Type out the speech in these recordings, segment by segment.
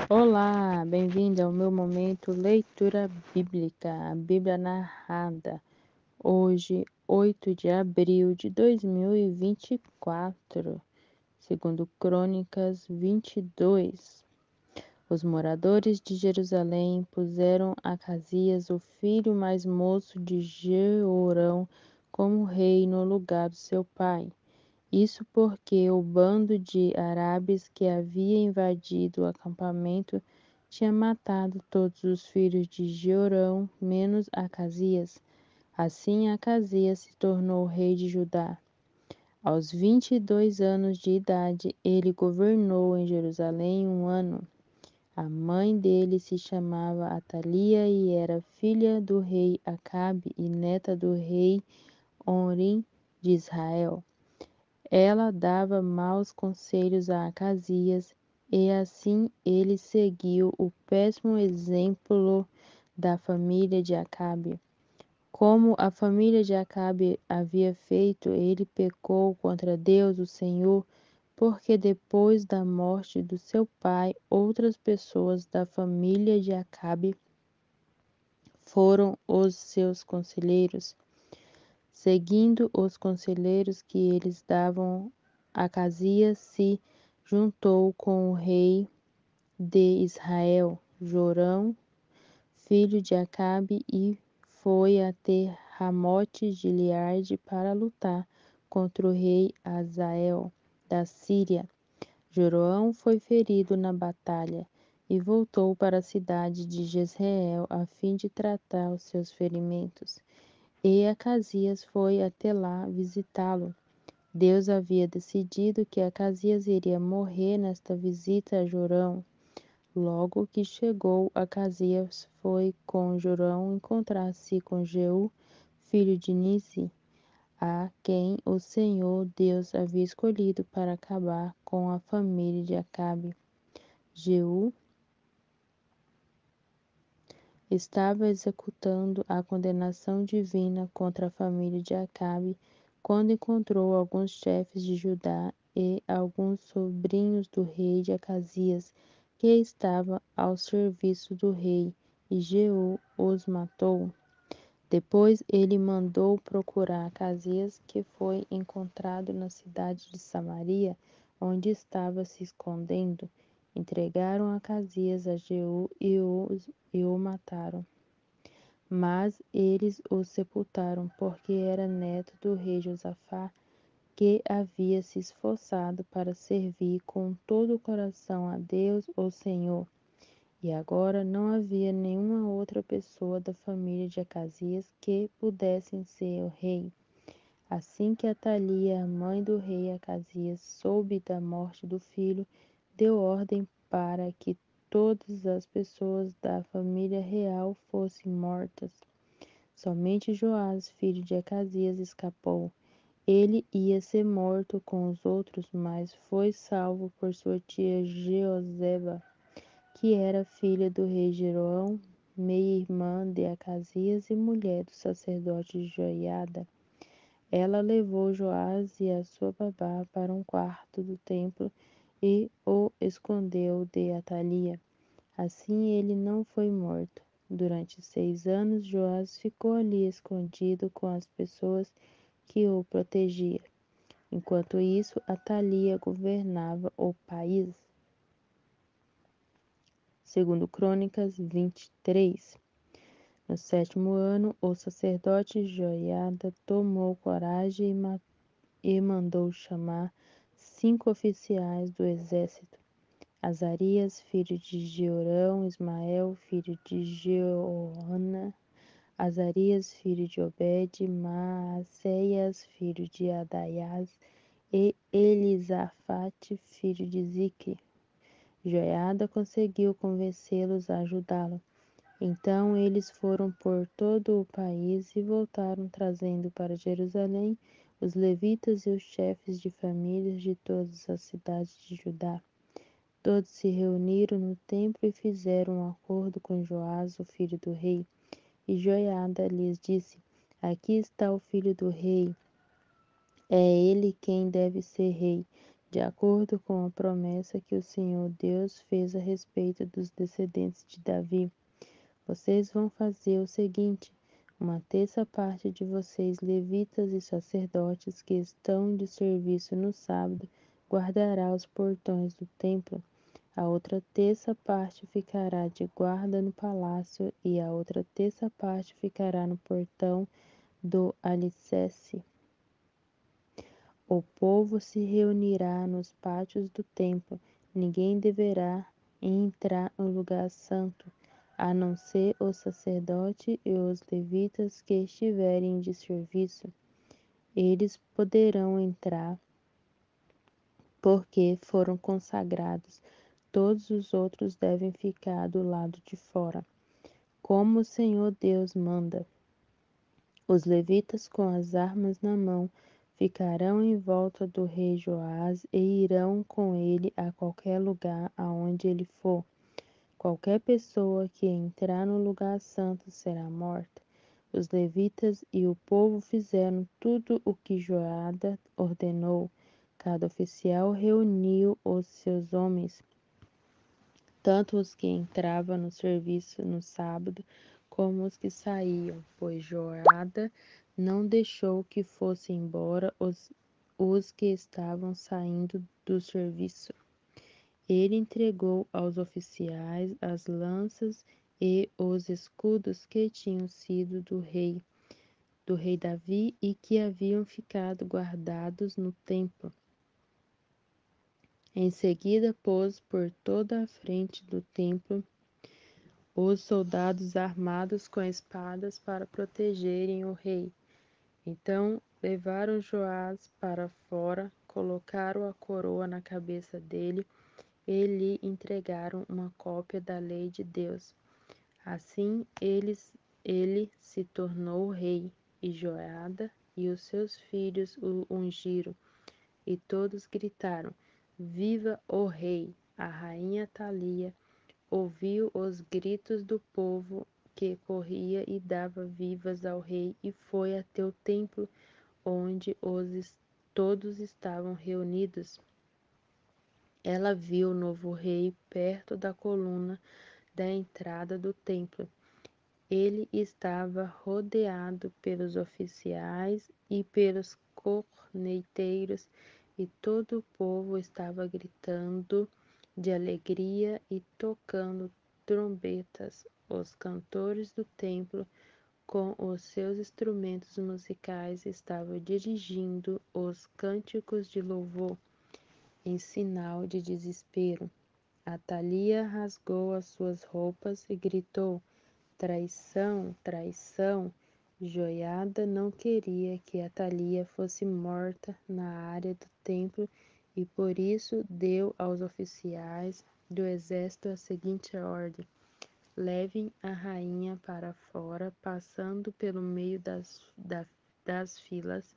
Olá, bem-vindo ao meu momento Leitura Bíblica, a Bíblia narrada. Hoje, 8 de abril de 2024, segundo Crônicas 22. Os moradores de Jerusalém puseram Acasias, o filho mais moço de Jeorão, como rei no lugar do seu pai. Isso porque o bando de árabes que havia invadido o acampamento tinha matado todos os filhos de Jeorão, menos Acasias. Assim, Acasias se tornou rei de Judá. Aos 22 anos de idade, ele governou em Jerusalém 1 ano. A mãe dele se chamava Atalia e era filha do rei Acabe e neta do rei Onrim de Israel. Ela dava maus conselhos a Acasias, e assim ele seguiu o péssimo exemplo da família de Acabe. Como a família de Acabe havia feito, ele pecou contra Deus, o Senhor, porque depois da morte do seu pai, outras pessoas da família de Acabe foram os seus conselheiros. Seguindo os conselheiros que eles davam, Acasias se juntou com o rei de Israel, Jorão, filho de Acabe, e foi até Ramote-Gileade para lutar contra o rei Hazael da Síria. Jorão foi ferido na batalha e voltou para a cidade de Jezreel a fim de tratar os seus ferimentos. E Acasias foi até lá visitá-lo. Deus havia decidido que Acasias iria morrer nesta visita a Jorão. Logo que chegou, Acasias foi com Jorão encontrar-se com Jeú, filho de Nisi, a quem o Senhor Deus havia escolhido para acabar com a família de Acabe. Jeú estava executando a condenação divina contra a família de Acabe quando encontrou alguns chefes de Judá e alguns sobrinhos do rei de Acasias que estavam ao serviço do rei, e Jeú os matou. Depois ele mandou procurar Acasias, que foi encontrado na cidade de Samaria, onde estava se escondendo. Entregaram Acasias a Jeú e o mataram. Mas eles o sepultaram, porque era neto do rei Josafá, que havia se esforçado para servir com todo o coração a Deus, o Senhor. E agora não havia nenhuma outra pessoa da família de Acasias que pudesse ser o rei. Assim que Atalia, a mãe do rei Acasias, soube da morte do filho, deu ordem para que todas as pessoas da família real fossem mortas. Somente Joás, filho de Acasias, escapou. Ele ia ser morto com os outros, mas foi salvo por sua tia Jeoseba, que era filha do rei Jeroão, meia-irmã de Acasias e mulher do sacerdote Joiada. Ela levou Joás e a sua babá para um quarto do templo e o escondeu de Atalia. Assim ele não foi morto. Durante 6 anos, Joás ficou ali escondido com as pessoas que o protegiam. Enquanto isso, Atalia governava o país. Segundo Crônicas 23. No 7º ano, o sacerdote Joiada tomou coragem e mandou chamar 5 oficiais do exército: Azarias, filho de Jeorão, Ismael, filho de Jeoana, Azarias, filho de Obed, Maaseias, filho de Adaias, e Elisafate, filho de Zique. Joiada conseguiu convencê-los a ajudá-lo. Então eles foram por todo o país e voltaram trazendo para Jerusalém os levitas e os chefes de famílias de todas as cidades de Judá. Todos se reuniram no templo e fizeram um acordo com Joás, o filho do rei. E Joiada lhes disse: Aqui está o filho do rei. É ele quem deve ser rei. de acordo com a promessa que o Senhor Deus fez a respeito dos descendentes de Davi. Vocês vão fazer o seguinte: uma terça parte de vocês, levitas e sacerdotes que estão de serviço no sábado, guardará os portões do templo. A outra terça parte ficará de guarda no palácio e a outra terça parte ficará no portão do alicerce. O povo se reunirá nos pátios do templo. Ninguém deverá entrar no lugar santo, a não ser o sacerdote e os levitas que estiverem de serviço. Eles poderão entrar porque foram consagrados. Todos os outros devem ficar do lado de fora, como o Senhor Deus manda. Os levitas com as armas na mão ficarão em volta do rei Joás e irão com ele a qualquer lugar aonde ele for. Qualquer pessoa que entrar no lugar santo será morta. Os levitas e o povo fizeram tudo o que Joiada ordenou. Cada oficial reuniu os seus homens, tanto os que entravam no serviço no sábado, como os que saíam, pois Joiada não deixou que fossem embora os que estavam saindo do serviço. Ele entregou aos oficiais as lanças e os escudos que tinham sido do rei Davi e que haviam ficado guardados no templo. Em seguida, pôs por toda a frente do templo os soldados armados com espadas para protegerem o rei. Então levaram Joás para fora, colocaram a coroa na cabeça dele e lhe entregaram uma cópia da lei de Deus. Assim ele se tornou rei, e Joiada e os seus filhos o ungiram, e todos gritaram: Viva o rei! A rainha Thalia ouviu os gritos do povo que corria e dava vivas ao rei e foi até o templo onde todos estavam reunidos. Ela viu o novo rei perto da coluna da entrada do templo. Ele estava rodeado pelos oficiais e pelos corneteiros, e todo o povo estava gritando de alegria e tocando trombetas. Os cantores do templo, com os seus instrumentos musicais, estavam dirigindo os cânticos de louvor em sinal de desespero. Atalia rasgou as suas roupas e gritou: Traição, traição! Joiada não queria que Atalia fosse morta na área do templo e por isso deu aos oficiais do exército a seguinte ordem: levem a rainha para fora, passando pelo meio das filas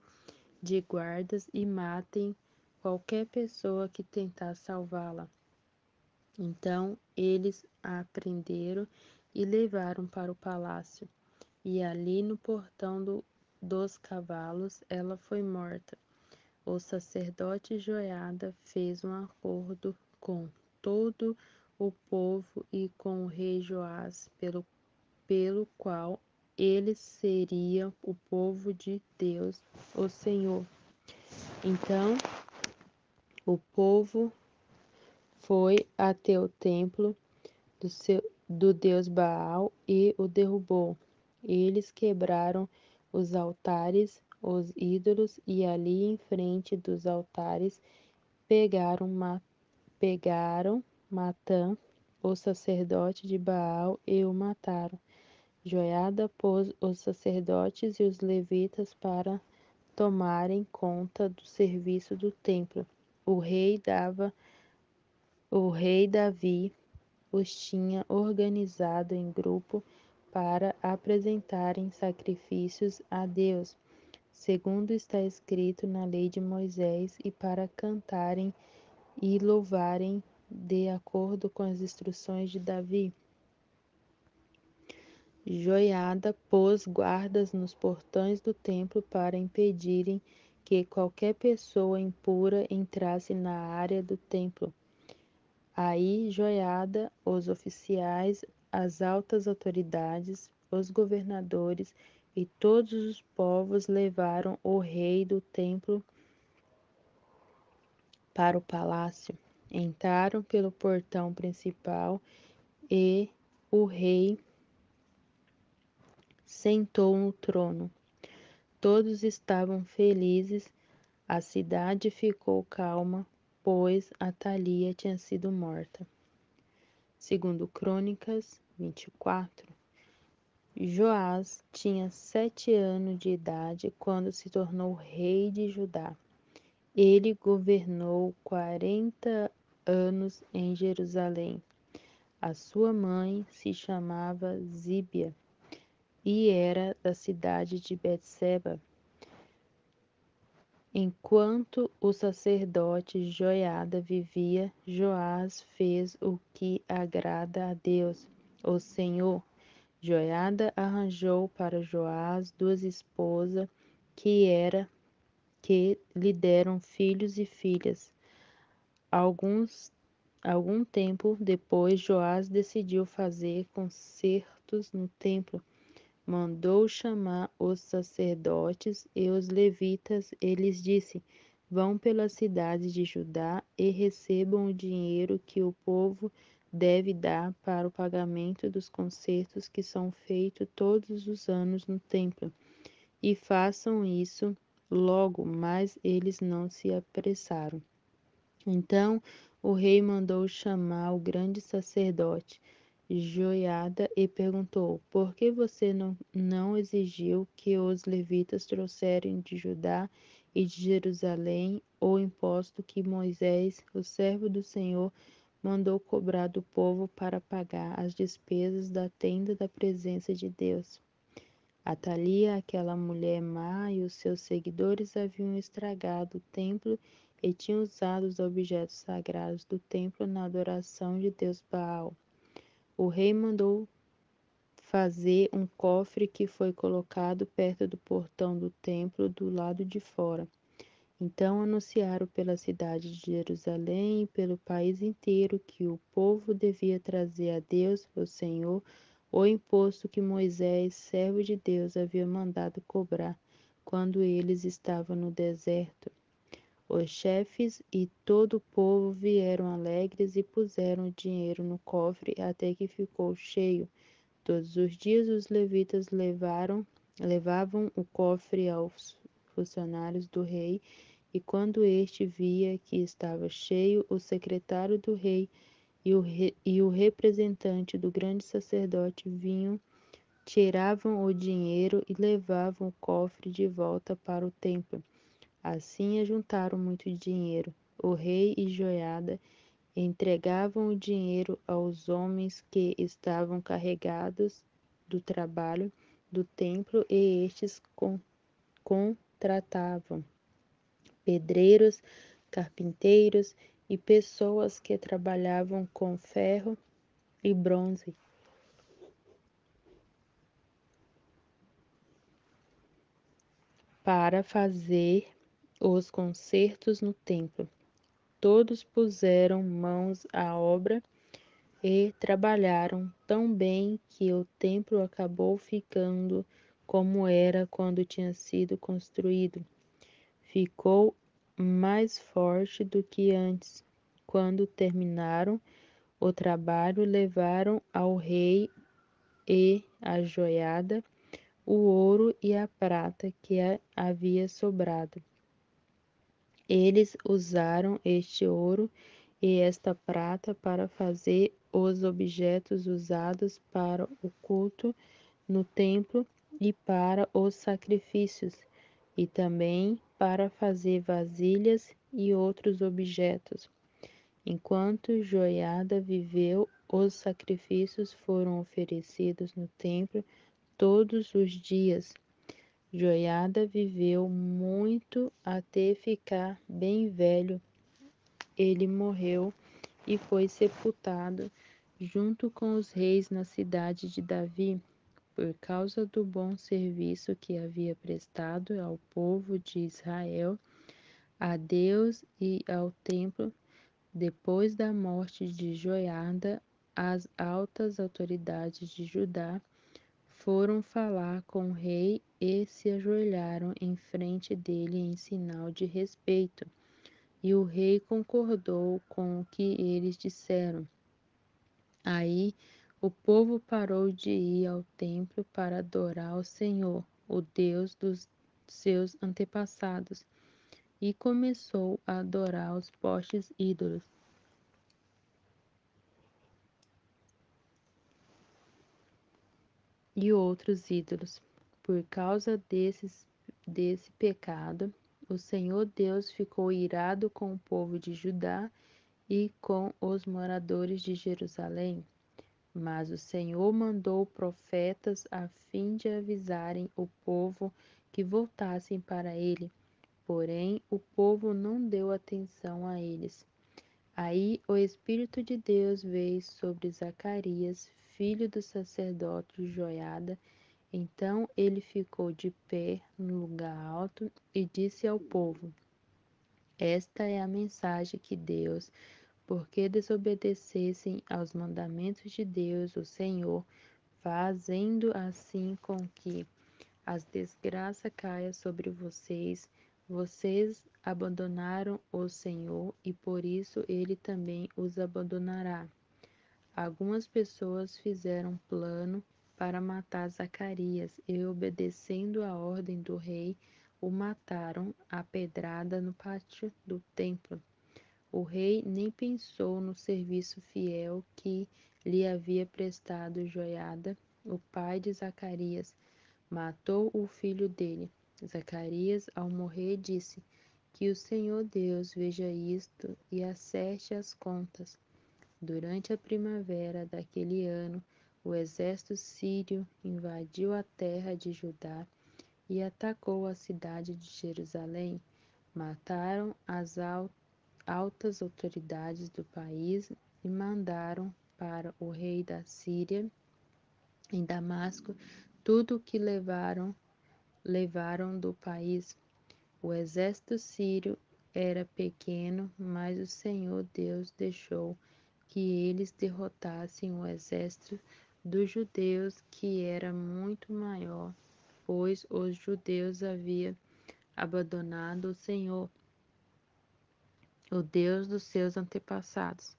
de guardas e matem qualquer pessoa que tentar salvá-la. Então eles a prenderam e levaram para o palácio, e ali no portão dos cavalos ela foi morta. O sacerdote Joiada fez um acordo com todo o povo e com o rei Joás, pelo qual eles seriam o povo de Deus, o Senhor. Então o povo foi até o templo do deus Baal e o derrubou. Eles quebraram os altares, os ídolos, e ali em frente dos altares pegaram Matã, o sacerdote de Baal, e o mataram. Joiada pôs os sacerdotes e os levitas para tomarem conta do serviço do templo. O rei Davi os tinha organizado em grupo para apresentarem sacrifícios a Deus, segundo está escrito na lei de Moisés, e para cantarem e louvarem de acordo com as instruções de Davi. Joiada pôs guardas nos portões do templo para impedirem que qualquer pessoa impura entrasse na área do templo. Aí Joiada, os oficiais, as altas autoridades, os governadores e todos os povos levaram o rei do templo para o palácio. Entraram pelo portão principal e o rei sentou no trono. Todos estavam felizes, a cidade ficou calma, pois Atalia tinha sido morta. Segundo Crônicas 24, Joás tinha 7 anos de idade quando se tornou rei de Judá. Ele governou 40 anos em Jerusalém. A sua mãe se chamava Zíbia e era da cidade de Betseba. Enquanto o sacerdote Joiada vivia, Joás fez o que agrada a Deus, o Senhor. Joiada arranjou para Joás 2 esposas que lhe deram filhos e filhas. Algum tempo depois, Joás decidiu fazer concertos no templo. Mandou chamar os sacerdotes e os levitas e lhes disse: Vão pela cidade de Judá e recebam o dinheiro que o povo deve dar para o pagamento dos concertos que são feitos todos os anos no templo. E façam isso logo, mas eles não se apressaram. Então o rei mandou chamar o grande sacerdote Joiada e perguntou: Por que você não exigiu que os levitas trouxessem de Judá e de Jerusalém o imposto que Moisés, o servo do Senhor, mandou cobrar do povo para pagar as despesas da tenda da presença de Deus? Atalia, aquela mulher má, e os seus seguidores haviam estragado o templo e tinham usado os objetos sagrados do templo na adoração de Deus Baal. O rei mandou fazer um cofre que foi colocado perto do portão do templo do lado de fora. Então anunciaram pela cidade de Jerusalém e pelo país inteiro que o povo devia trazer a Deus, o Senhor, o imposto que Moisés, servo de Deus, havia mandado cobrar quando eles estavam no deserto. Os chefes e todo o povo vieram alegres e puseram o dinheiro no cofre até que ficou cheio. Todos os dias os levitas levavam o cofre aos funcionários do rei, e quando este via que estava cheio, o secretário do rei e o representante do grande sacerdote vinham, tiravam o dinheiro e levavam o cofre de volta para o templo. Assim ajuntaram muito dinheiro. O rei e Joiada entregavam o dinheiro aos homens que estavam carregados do trabalho do templo e estes contratavam pedreiros, carpinteiros e pessoas que trabalhavam com ferro e bronze para fazer os concertos no templo. Todos puseram mãos à obra e trabalharam tão bem que o templo acabou ficando como era quando tinha sido construído. Ficou mais forte do que antes. Quando terminaram o trabalho, levaram ao rei e a joiada o ouro e a prata que havia sobrado. Eles usaram este ouro e esta prata para fazer os objetos usados para o culto no templo e para os sacrifícios, e também para fazer vasilhas e outros objetos. Enquanto Joiada viveu, os sacrifícios foram oferecidos no templo todos os dias. Joiada viveu muito até ficar bem velho. Ele morreu e foi sepultado junto com os reis na cidade de Davi, por causa do bom serviço que havia prestado ao povo de Israel, a Deus e ao templo. Depois da morte de Joiada, as altas autoridades de Judá foram falar com o rei e se ajoelharam em frente dele em sinal de respeito. E o rei concordou com o que eles disseram. Aí o povo parou de ir ao templo para adorar o Senhor, o Deus dos seus antepassados, e começou a adorar os postes ídolos e outros ídolos. Por causa desse pecado, o Senhor Deus ficou irado com o povo de Judá e com os moradores de Jerusalém. Mas o Senhor mandou profetas a fim de avisarem o povo que voltassem para ele. Porém, o povo não deu atenção a eles. Aí o Espírito de Deus veio sobre Zacarias, filho do sacerdote Joiada. Então ele ficou de pé no lugar alto e disse ao povo: Esta é a mensagem que Deus, porque desobedecessem aos mandamentos de Deus, o Senhor, fazendo assim com que as desgraças caia sobre vocês. Vocês abandonaram o Senhor e por isso ele também os abandonará. Algumas pessoas fizeram plano para matar Zacarias e, obedecendo a ordem do rei, o mataram à pedrada no pátio do templo. O rei nem pensou no serviço fiel que lhe havia prestado Joiada, o pai de Zacarias. Matou o filho dele. Zacarias, ao morrer, disse: Que o Senhor Deus veja isto e acerte as contas. Durante a primavera daquele ano, o exército sírio invadiu a terra de Judá e atacou a cidade de Jerusalém. Mataram as altas autoridades do país e mandaram para o rei da Síria em Damasco tudo o que levaram do país. O exército sírio era pequeno, mas o Senhor Deus deixou que eles derrotassem o exército dos judeus, que era muito maior, pois os judeus haviam abandonado o Senhor, o Deus dos seus antepassados.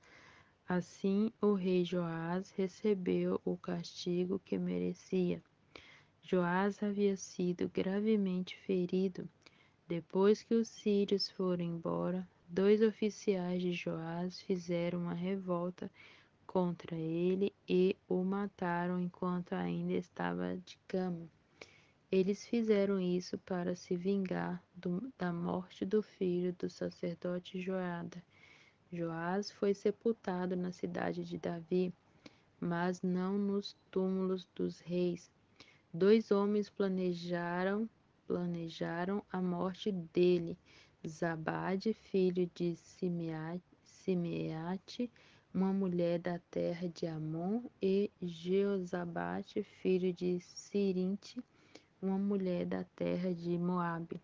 Assim, o rei Joás recebeu o castigo que merecia. Joás havia sido gravemente ferido. Depois que os sírios foram embora, 2 oficiais de Joás fizeram uma revolta contra ele e o mataram enquanto ainda estava de cama. Eles fizeram isso para se vingar da morte do filho do sacerdote Joiada. Joás foi sepultado na cidade de Davi, mas não nos túmulos dos reis. 2 homens planejaram a morte dele: Zabade, filho de Simeate, uma mulher da terra de Amon, e Jeozabade, filho de Sirinte, uma mulher da terra de Moabe.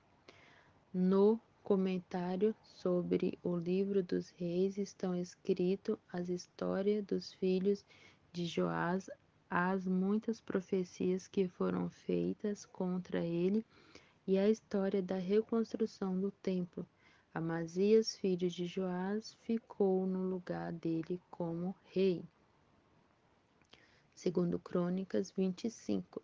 No comentário sobre o livro dos reis estão escritas as histórias dos filhos de Joás, as muitas profecias que foram feitas contra ele e a história da reconstrução do templo. Amazias, filho de Joás, ficou no lugar dele como rei. Segundo Crônicas 25.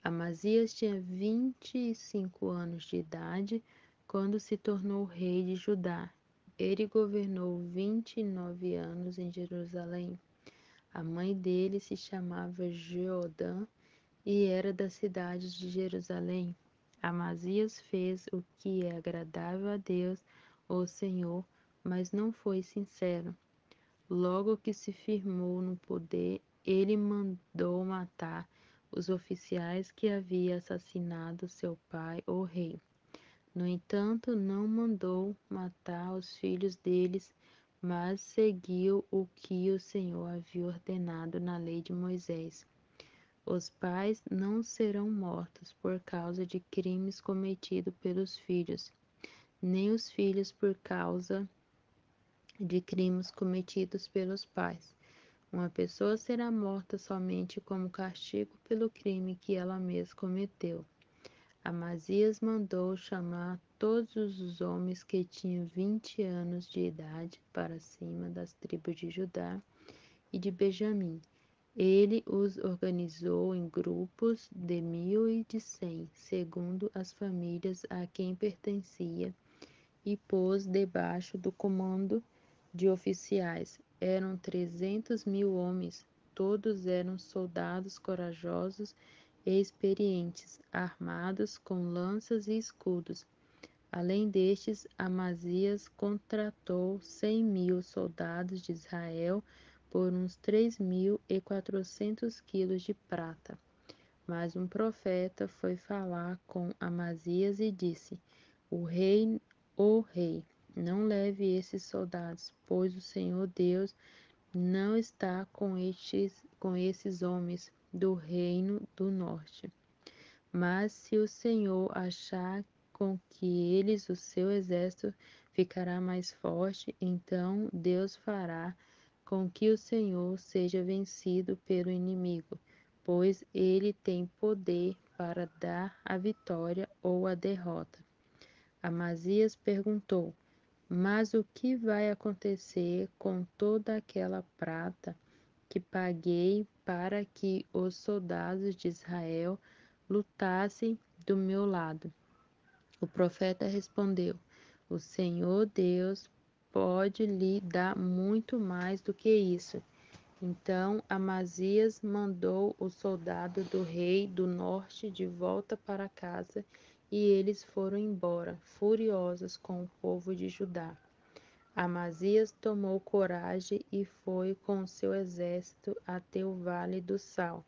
Amazias tinha 25 anos de idade quando se tornou rei de Judá. Ele governou 29 anos em Jerusalém. A mãe dele se chamava Jeodã e era da cidade de Jerusalém. Amazias fez o que é agradável a Deus, o Senhor, mas não foi sincero. Logo que se firmou no poder, ele mandou matar os oficiais que haviam assassinado seu pai, o rei. No entanto, não mandou matar os filhos deles, mas seguiu o que o Senhor havia ordenado na lei de Moisés. Os pais não serão mortos por causa de crimes cometidos pelos filhos, nem os filhos por causa de crimes cometidos pelos pais. Uma pessoa será morta somente como castigo pelo crime que ela mesma cometeu. Amazias mandou chamar todos os homens que tinham 20 anos de idade para cima das tribos de Judá e de Benjamim. Ele os organizou em grupos de 1.000 e de 100, segundo as famílias a quem pertencia, e pôs debaixo do comando de oficiais. Eram 300.000 homens, todos eram soldados corajosos e experientes, armados com lanças e escudos. Além destes, Amazias contratou 100.000 soldados de Israel por uns 3.400 quilos de prata. Mas um profeta foi falar com Amazias e disse: o rei, não leve esses soldados, pois o Senhor Deus não está com esses homens do reino do norte. Mas se o Senhor achar com que eles o seu exército ficará mais forte, então Deus fará com que o Senhor seja vencido pelo inimigo, pois ele tem poder para dar a vitória ou a derrota. Amazias perguntou: Mas o que vai acontecer com toda aquela prata que paguei para que os soldados de Israel lutassem do meu lado? O profeta respondeu: O Senhor Deus pode lhe dar muito mais do que isso. Então Amazias mandou o soldado do rei do norte de volta para casa, e eles foram embora, furiosos com o povo de Judá. Amazias tomou coragem e foi com seu exército até o vale do Sal,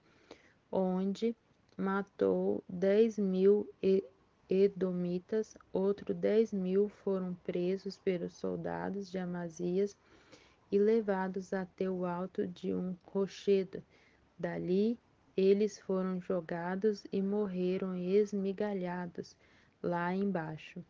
onde matou 10.000 edomitas. Outros 10.000 foram presos pelos soldados de Amazias e levados até o alto de um rochedo. Dali eles foram jogados e morreram esmigalhados lá embaixo.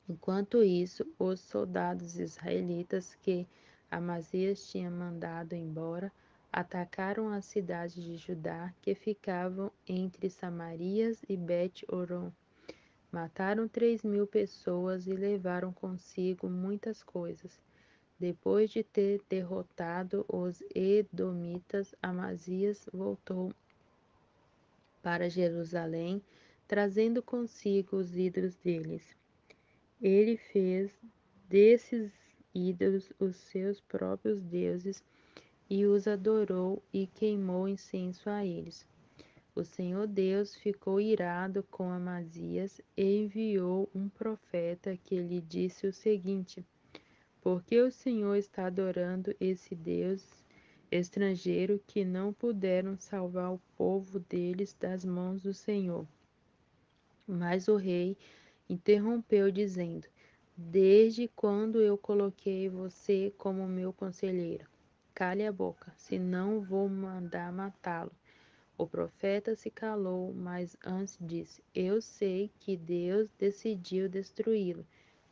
Enquanto isso, os soldados israelitas que Amazias tinha mandado embora atacaram as cidades de Judá que ficavam entre Samarias e Bet-Horon. Mataram 3.000 pessoas e levaram consigo muitas coisas. Depois de ter derrotado os edomitas, Amazias voltou para Jerusalém, trazendo consigo os ídolos deles. Ele fez desses ídolos os seus próprios deuses e os adorou e queimou incenso a eles. O Senhor Deus ficou irado com Amazias e enviou um profeta que lhe disse o seguinte: Porque o Senhor está adorando esse Deus estrangeiro que não puderam salvar o povo deles das mãos do Senhor. Mas o rei interrompeu, dizendo: Desde quando eu coloquei você como meu conselheiro? Cale a boca, senão vou mandar matá-lo. O profeta se calou, mas antes disse: Eu sei que Deus decidiu destruí-lo,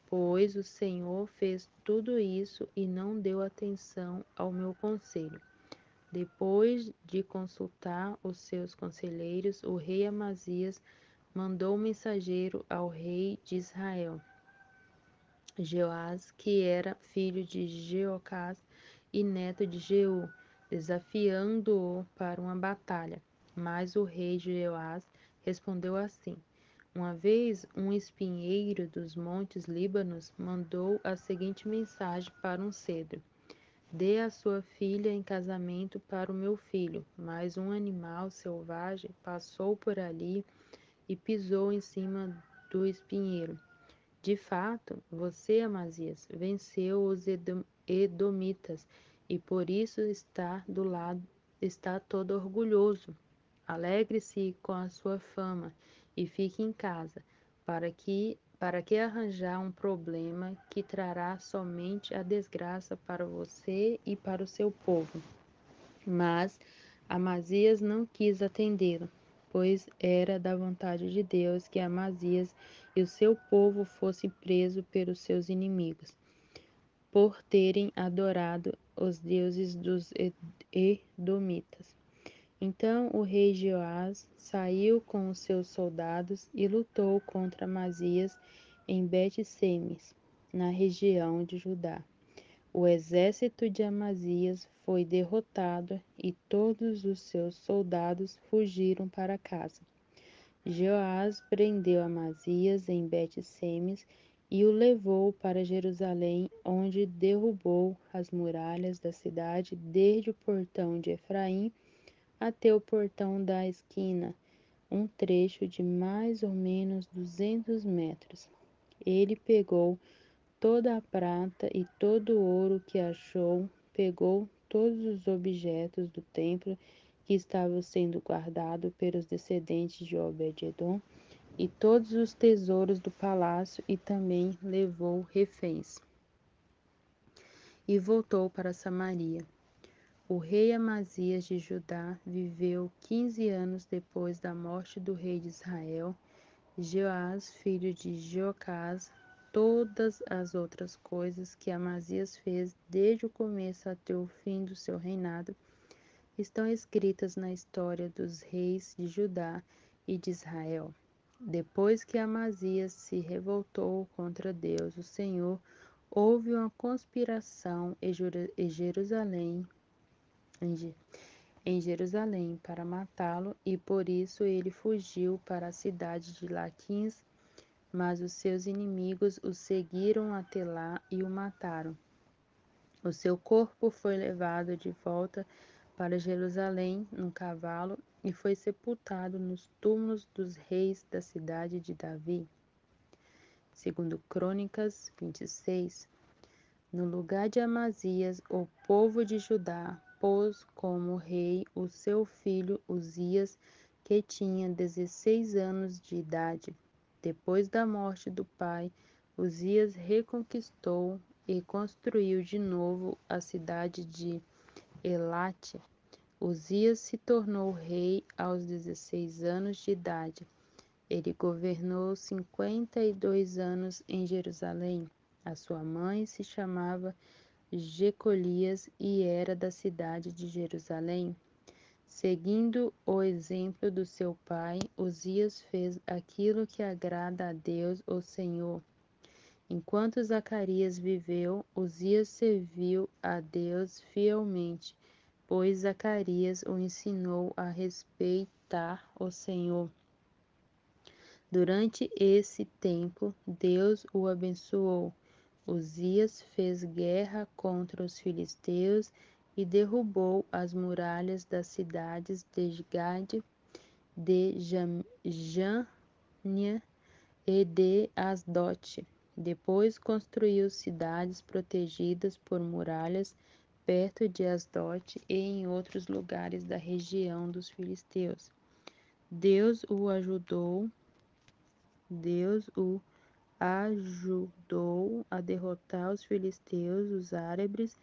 pois o Senhor fez tudo isso e não deu atenção ao meu conselho. Depois de consultar os seus conselheiros, o rei Amazias mandou um mensageiro ao rei de Israel, Jeoás, que era filho de Jeocás e neto de Jeú, desafiando-o para uma batalha. Mas o rei Jeoás respondeu assim: Uma vez um espinheiro dos montes Líbanos mandou a seguinte mensagem para um cedro: Dê a sua filha em casamento para o meu filho. Mas um animal selvagem passou por ali e pisou em cima do espinheiro. De fato, você, Amazias, venceu os edomitas e por isso está todo orgulhoso. Alegre-se com a sua fama e fique em casa, para que arranjar um problema que trará somente a desgraça para você e para o seu povo. Mas Amazias não quis atendê-lo, pois era da vontade de Deus que Amazias e o seu povo fossem presos pelos seus inimigos, por terem adorado os deuses dos Edomitas. Então o rei Joás saiu com os seus soldados e lutou contra Amazias em Bet-Semes, na região de Judá. O exército de Amazias foi derrotado e todos os seus soldados fugiram para casa. Joás prendeu Amazias em Bet-Semes e o levou para Jerusalém, onde derrubou as muralhas da cidade desde o portão de Efraim até o portão da esquina, um trecho de mais ou menos 200 metros. Ele pegou toda a prata e todo o ouro que achou, pegou todos os objetos do templo que estavam sendo guardados pelos descendentes de Obed-edom e todos os tesouros do palácio e também levou reféns. E voltou para Samaria. O rei Amazias de Judá viveu 15 anos depois da morte do rei de Israel, Joás, filho de Joacás. Todas as outras coisas que Amazias fez desde o começo até o fim do seu reinado estão escritas na história dos reis de Judá e de Israel. Depois que Amazias se revoltou contra Deus, o Senhor, houve uma conspiração em Jerusalém para matá-lo, e por isso ele fugiu para a cidade de Laquis, mas os seus inimigos o seguiram até lá e o mataram. O seu corpo foi levado de volta para Jerusalém num cavalo e foi sepultado nos túmulos dos reis da cidade de Davi. Segundo Crônicas 26, no lugar de Amazias, o povo de Judá pôs como rei o seu filho Uzias, que tinha 16 anos de idade. Depois da morte do pai, Uzias reconquistou e construiu de novo a cidade de Elate. Uzias se tornou rei aos 16 anos de idade. Ele governou 52 anos em Jerusalém. A sua mãe se chamava Jecolias e era da cidade de Jerusalém. Seguindo o exemplo do seu pai, Uzias fez aquilo que agrada a Deus, o Senhor. Enquanto Zacarias viveu, Uzias serviu a Deus fielmente, pois Zacarias o ensinou a respeitar o Senhor. Durante esse tempo, Deus o abençoou. Uzias fez guerra contra os filisteus e derrubou as muralhas das cidades de Gade, de Jânia e de Asdote. Depois construiu cidades protegidas por muralhas perto de Asdote e em outros lugares da região dos filisteus. Deus o ajudou a derrotar os filisteus, os árabes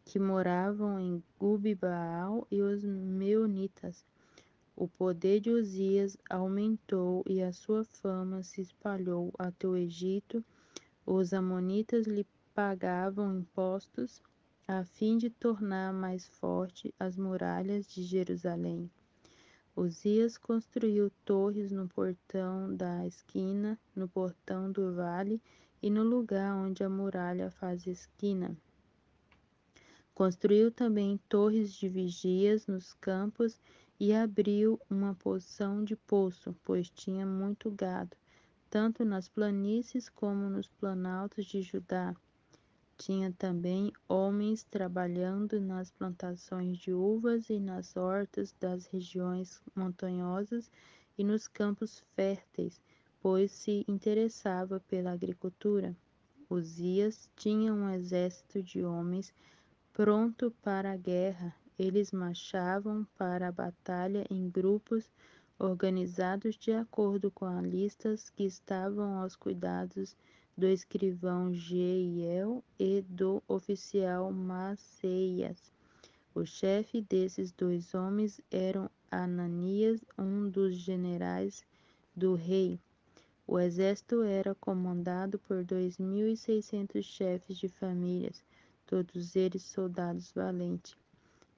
que moravam em Gubi-Baal e os meunitas. O poder de Uzias aumentou e a sua fama se espalhou até o Egito. Os amonitas lhe pagavam impostos a fim de tornar mais forte as muralhas de Jerusalém. Uzias construiu torres no portão da esquina, no portão do vale e no lugar onde a muralha faz esquina. Construiu também torres de vigias nos campos e abriu uma porção de poço, pois tinha muito gado, tanto nas planícies como nos planaltos de Judá. Tinha também homens trabalhando nas plantações de uvas e nas hortas das regiões montanhosas e nos campos férteis, pois se interessava pela agricultura. Uzias tinha um exército de homens pronto para a guerra. Eles marchavam para a batalha em grupos organizados de acordo com as listas que estavam aos cuidados do escrivão Jeiel e do oficial Maceias. O chefe desses dois homens era Ananias, um dos generais do rei. O exército era comandado por 2.600 chefes de famílias, todos eles soldados valentes.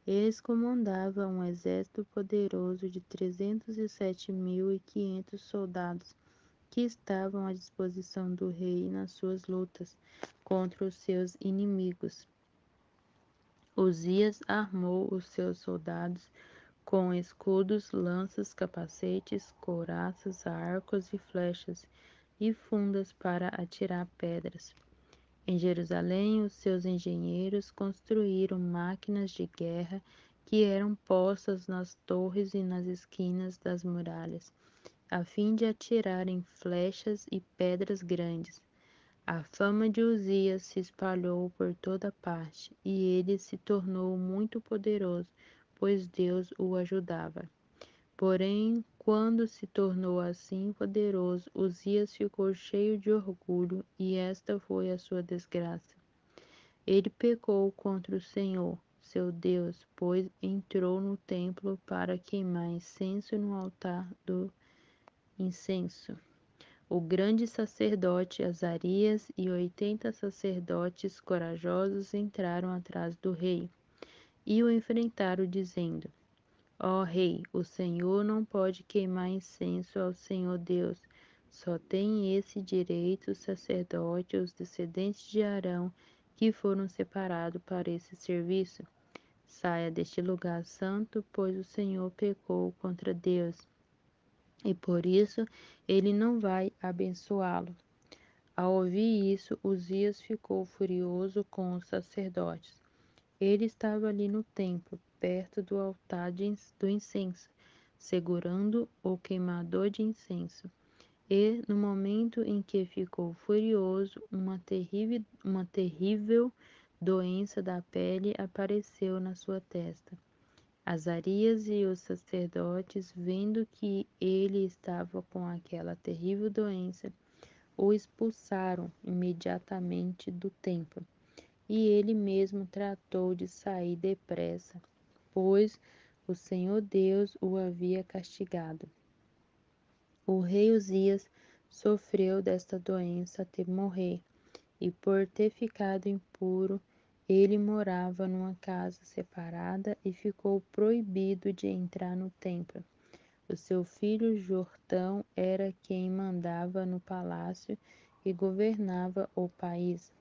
Eles comandavam um exército poderoso de 307.500 soldados que estavam à disposição do rei nas suas lutas contra os seus inimigos. Uzias armou os seus soldados com escudos, lanças, capacetes, couraças, arcos e flechas, e fundas para atirar pedras. Em Jerusalém, os seus engenheiros construíram máquinas de guerra que eram postas nas torres e nas esquinas das muralhas, a fim de atirarem flechas e pedras grandes. A fama de Uzias se espalhou por toda parte, e ele se tornou muito poderoso, pois Deus o ajudava. Porém, quando se tornou assim poderoso, Uzias ficou cheio de orgulho, e esta foi a sua desgraça. Ele pecou contra o Senhor, seu Deus, pois entrou no templo para queimar incenso no altar do incenso. O grande sacerdote Azarias e 80 sacerdotes corajosos entraram atrás do rei e o enfrentaram, dizendo: Ó rei, o Senhor não pode queimar incenso ao Senhor Deus. Só tem esse direito o sacerdote e os descendentes de Arão que foram separados para esse serviço. Saia deste lugar santo, pois o Senhor pecou contra Deus, e por isso ele não vai abençoá-lo. Ao ouvir isso, Uzias ficou furioso com os sacerdotes. Ele estava ali no templo, perto do altar do incenso, segurando o queimador de incenso. E, no momento em que ficou furioso, uma terrível doença da pele apareceu na sua testa. Azarias e os sacerdotes, vendo que ele estava com aquela terrível doença, o expulsaram imediatamente do templo, e ele mesmo tratou de sair depressa, pois o Senhor Deus o havia castigado. O rei Uzias sofreu desta doença até morrer, e por ter ficado impuro, ele morava numa casa separada e ficou proibido de entrar no templo. O seu filho Jortão era quem mandava no palácio e governava o país.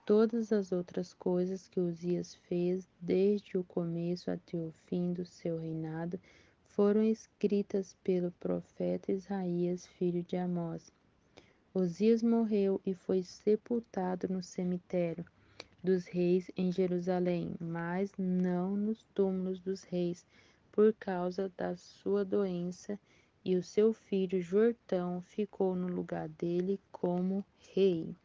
Todas as outras coisas que Uzias fez, desde o começo até o fim do seu reinado, foram escritas pelo profeta Isaías, filho de Amós. Uzias morreu e foi sepultado no cemitério dos reis em Jerusalém, mas não nos túmulos dos reis, por causa da sua doença, e o seu filho Jortão ficou no lugar dele como rei.